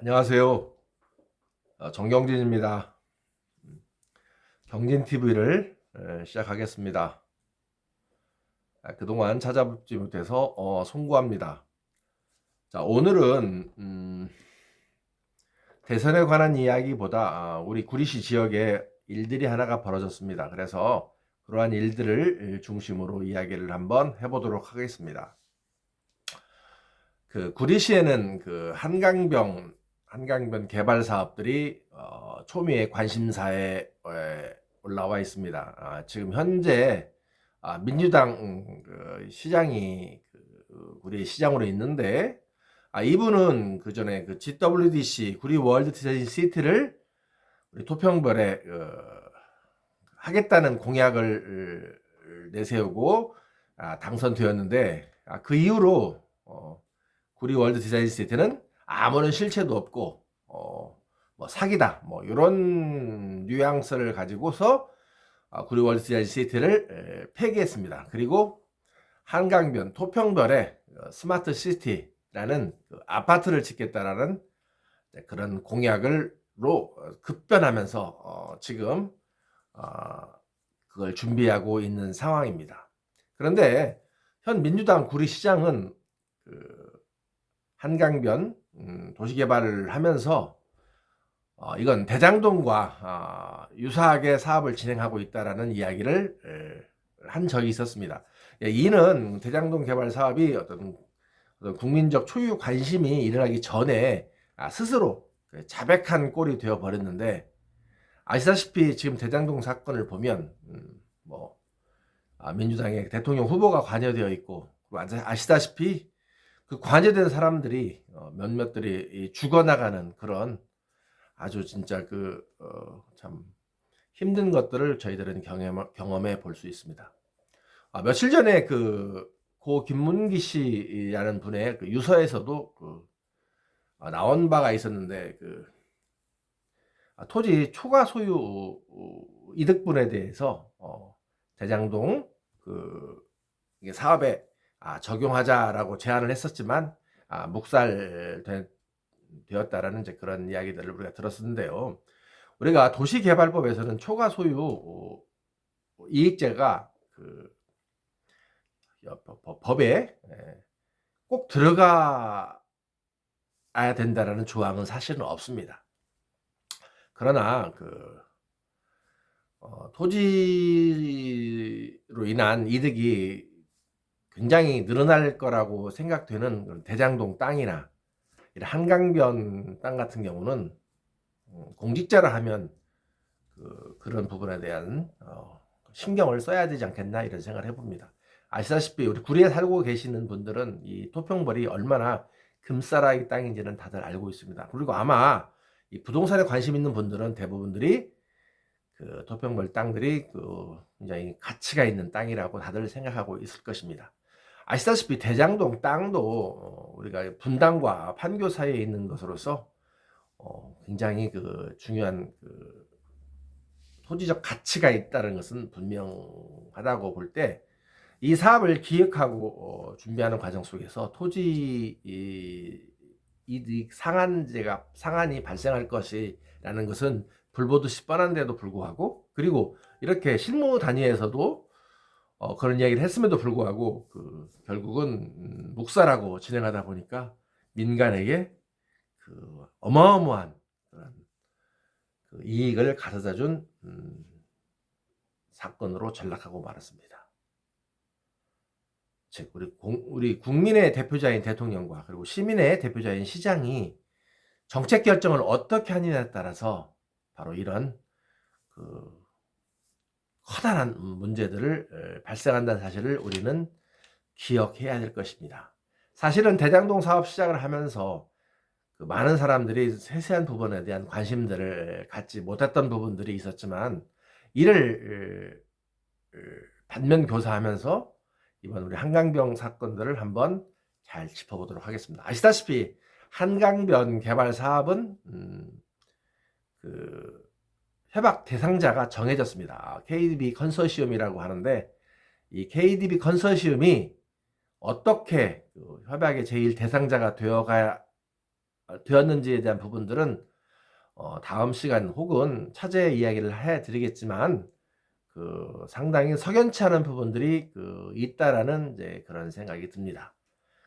안녕하세요. 정경진입니다. 경진TV를 시작하겠습니다. 그동안 찾아뵙지 못해서 송구합니다. 자, 오늘은 대선에 관한 이야기보다 우리 구리시 지역에 일들이 하나가 벌어졌습니다. 그래서 그러한 일들을 중심으로 이야기를 한번 해보도록 하겠습니다. 그 구리시에는 그 한강변 개발 사업들이 초미의 관심사에 올라와 있습니다. 지금 현재 민주당 그 시장이 구리 시장으로 있는데, 이분은 그 전에 그 GWDC 구리 월드 디자인 시티를 우리 토평벌에 하겠다는 공약을 내세우고 당선되었는데, 그 이후로 구리 월드 디자인 시티는 아무런 실체도 없고 뭐 사기다 뭐 이런 뉘앙스를 가지고서 구리 월드 디자인 시티를 폐기했습니다. 그리고 한강변 토평별에 스마트 시티라는 그 아파트를 짓겠다라는 그런 공약으로 급변하면서 지금 그걸 준비하고 있는 상황입니다. 그런데 현 민주당 구리시장은 그 한강변 도시개발을 하면서 이건 대장동과 유사하게 사업을 진행하고 있다라는 이야기를 한 적이 있었습니다. 이는 대장동 개발 사업이 어떤 국민적 초유 관심이 일어나기 전에 스스로 자백한 꼴이 되어 버렸는데, 아시다시피 지금 대장동 사건을 보면 뭐 민주당의 대통령 후보가 관여되어 있고, 아시다시피 그 관여된 사람들이 몇몇들이 죽어나가는 그런 아주 진짜 참 힘든 것들을 저희들은 경험해 볼 수 있습니다. 며칠 전에 고 김문기 씨라는 분의 그 유서에서도 나온 바가 있었는데, 토지 초과 소유 이득분에 대해서 대장동 이게 사업에 적용하자라고 제안을 했었지만 묵살되었다라는 이제 그런 이야기들을 우리가 들었는데요. 우리가 도시개발법에서는 초과 소유 이익제가 법에 꼭 들어가야 된다라는 조항은 사실은 없습니다. 그러나 토지로 인한 이득이 굉장히 늘어날 거라고 생각되는 대장동 땅이나 한강변 땅 같은 경우는 공직자라 하면 그런 부분에 대한 신경을 써야 되지 않겠나 이런 생각을 해봅니다. 아시다시피 우리 구리에 살고 계시는 분들은 이 토평벌이 얼마나 금싸라기 땅인지는 다들 알고 있습니다. 그리고 아마 이 부동산에 관심 있는 분들은 대부분들이 토평벌 땅들이 굉장히 가치가 있는 땅이라고 다들 생각하고 있을 것입니다. 아시다시피 대장동 땅도 우리가 분당과 판교 사이에 있는 것으로서 굉장히 중요한 토지적 가치가 있다는 것은 분명하다고 볼 때, 이 사업을 기획하고 준비하는 과정 속에서 토지 이익 상한이 발생할 것이라는 것은 불보듯이 뻔한데도 불구하고, 그리고 이렇게 실무 단위에서도 그런 이야기를 했음에도 불구하고 결국은 묵살하고 진행하다 보니까 민간에게 어마어마한 그런 이익을 가져다 준 사건으로 전락하고 말았습니다. 즉 우리 국민의 대표자인 대통령과 그리고 시민의 대표자인 시장이 정책 결정을 어떻게 하느냐에 따라서 바로 이런 커다란 문제들을 발생한다는 사실을 우리는 기억해야 될 것입니다. 사실은 대장동 사업 시작을 하면서 많은 사람들이 세세한 부분에 대한 관심들을 갖지 못했던 부분들이 있었지만, 이를 반면 교사하면서 이번 우리 한강변 사건들을 한번 잘 짚어보도록 하겠습니다. 아시다시피 한강변 개발 사업은 협약 대상자가 정해졌습니다. KDB 컨소시엄이라고 하는데, 이 KDB 컨소시엄이 어떻게 협약의 제일 대상자가 되었는지에 대한 부분들은 다음 시간 혹은 차제 이야기를 해 드리겠지만 상당히 석연치 않은 부분들이 있다라는 이제 그런 생각이 듭니다.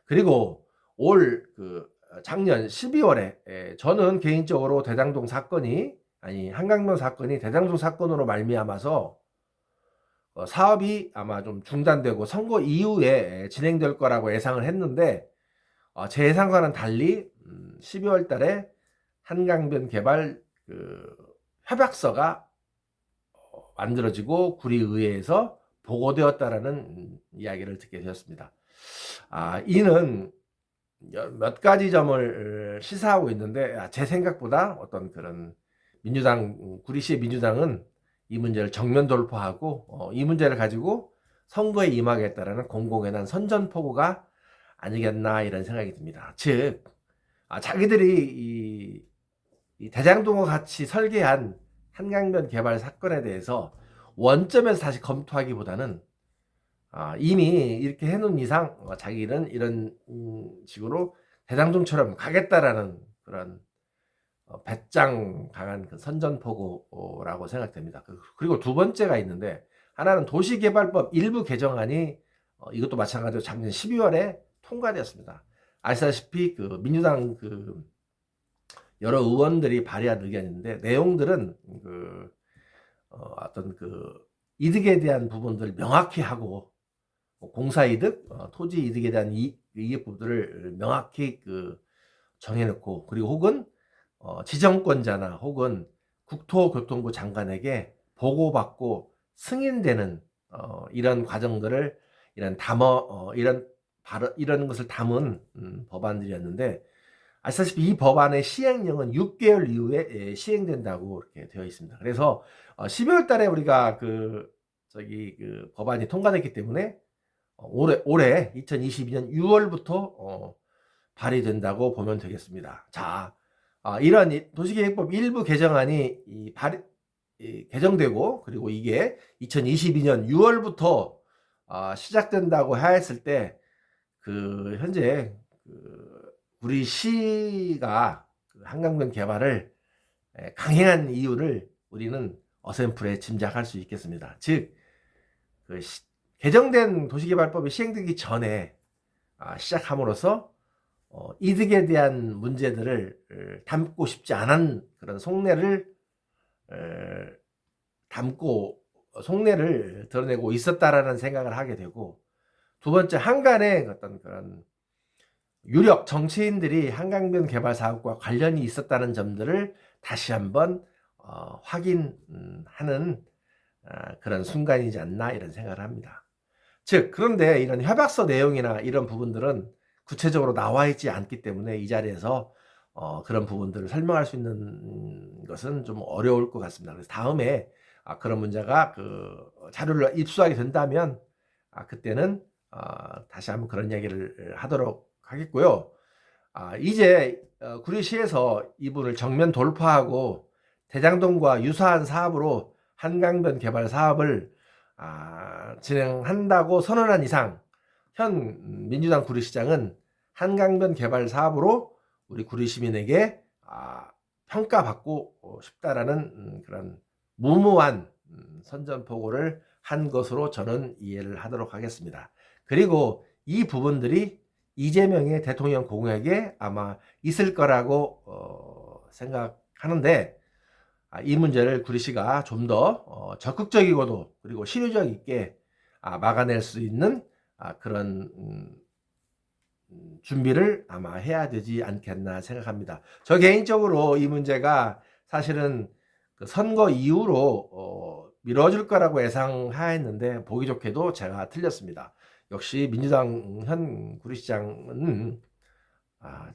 그리고 작년 12월에 저는 개인적으로 대장동 사건이 한강변 사건이 대장동 사건으로 말미암아서 사업이 아마 좀 중단되고 선거 이후에 진행될 거라고 예상을 했는데 제 예상과는 달리 12월 달에 한강변 개발 협약서가 만들어지고 구리의회에서 보고되었다라는 이야기를 듣게 되었습니다. 이는 몇 가지 점을 시사하고 있는데 제 생각보다 어떤 그런 구리시의 민주당은 이 문제를 정면 돌파하고 이 문제를 가지고 선거에 임하겠다라는 공공연한 선전포고가 아니겠나 이런 생각이 듭니다. 즉 자기들이 이 대장동과 같이 설계한 한강변 개발 사건에 대해서 원점에서 다시 검토하기보다는 이미 이렇게 해놓은 이상 자기는 이런 식으로 대장동처럼 가겠다라는 그런 배짱 강한 선전포고라고 생각됩니다. 그리고 두 번째가 있는데 하나는 도시개발법 일부 개정안이 이것도 마찬가지로 작년 12월에 통과되었습니다. 아시다시피 민주당 여러 의원들이 발의한 의견인데 내용들은 어떤 이득에 대한 부분들을 명확히 하고 공사이득, 토지이득에 대한 이익부들을 명확히 정해놓고 그리고 혹은 지정권자나 혹은 국토교통부 장관에게 보고받고 승인되는 이런 과정들을 이런 것을 담은 법안들이었는데 아시다시피 이 법안의 시행령은 6개월 이후에 시행된다고 이렇게 되어 있습니다. 그래서 12월 달에 우리가 법안이 통과됐기 때문에 올해 2022년 6월부터 발의된다고 보면 되겠습니다. 자, 이러한 도시계획법 일부 개정안이 개정되고 그리고 이게 2022년 6월부터 시작된다고 하였을 때 현재 우리 시가 한강변 개발을 강행한 이유를 우리는 어셈플에 짐작할 수 있겠습니다. 즉 개정된 도시개발법이 시행되기 전에 시작함으로써 이득에 대한 문제들을 담고 싶지 않은 그런 속내를 드러내고 있었다라는 생각을 하게 되고, 두 번째 한간에 어떤 그런 유력 정치인들이 한강변 개발 사업과 관련이 있었다는 점들을 다시 한번 확인하는 그런 순간이지 않나 이런 생각을 합니다. 즉 그런데 이런 협약서 내용이나 이런 부분들은 구체적으로 나와 있지 않기 때문에 이 자리에서 그런 부분들을 설명할 수 있는 것은 좀 어려울 것 같습니다. 그래서 다음에 그런 문제가 자료를 입수하게 된다면 그때는 다시 한번 그런 이야기를 하도록 하겠고요. 이제 구리시에서 이분을 정면 돌파하고 대장동과 유사한 사업으로 한강변 개발 사업을 진행한다고 선언한 이상 현 민주당 구리시장은 한강변 개발 사업으로 우리 구리 시민에게 평가받고 싶다라는 그런 무모한 선전포고를 한 것으로 저는 이해를 하도록 하겠습니다. 그리고 이 부분들이 이재명의 대통령 공약에 아마 있을 거라고 생각하는데 이 문제를 구리시가 좀 더 적극적이고도 그리고 실효적 있게 막아낼 수 있는 그런 준비를 아마 해야 되지 않겠나 생각합니다. 저 개인적으로 이 문제가 사실은 선거 이후로 미뤄질 거라고 예상하였는데 보기 좋게도 제가 틀렸습니다. 역시 민주당 현 구리시장은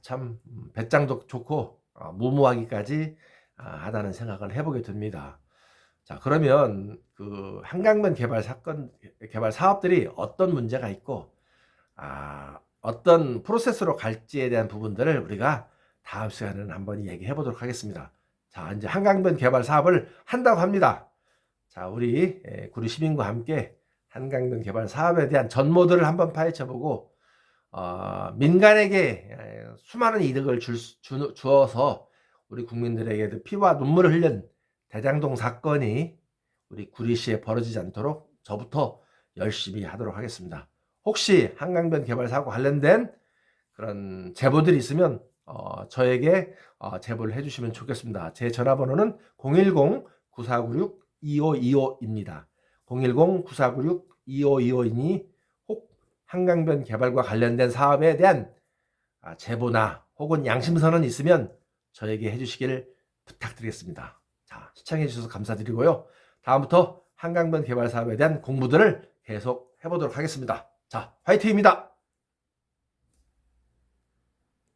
참 배짱도 좋고 무모하기까지 하다는 생각을 해보게 됩니다. 자, 그러면 한강변 개발 사업들이 어떤 문제가 있고 어떤 프로세스로 갈지에 대한 부분들을 우리가 다음 시간에는 한번 얘기해 보도록 하겠습니다. 자, 이제 한강변 개발 사업을 한다고 합니다. 자, 우리 구리 시민과 함께 한강변 개발 사업에 대한 전모들을 한번 파헤쳐보고 민간에게 수많은 이득을 주어서 우리 국민들에게 피와 눈물을 흘린 대장동 사건이 우리 구리시에 벌어지지 않도록 저부터 열심히 하도록 하겠습니다. 혹시 한강변 개발 사고 관련된 그런 제보들이 있으면 저에게 제보를 해주시면 좋겠습니다. 제 전화번호는 010-9496-2525입니다. 010-9496-2525이니 혹 한강변 개발과 관련된 사업에 대한 제보나 혹은 양심선언 있으면 저에게 해주시길 부탁드리겠습니다. 자, 시청해 주셔서 감사드리고요. 다음부터 한강변 개발 사업에 대한 공부들을 계속 해보도록 하겠습니다. 자, 화이팅입니다.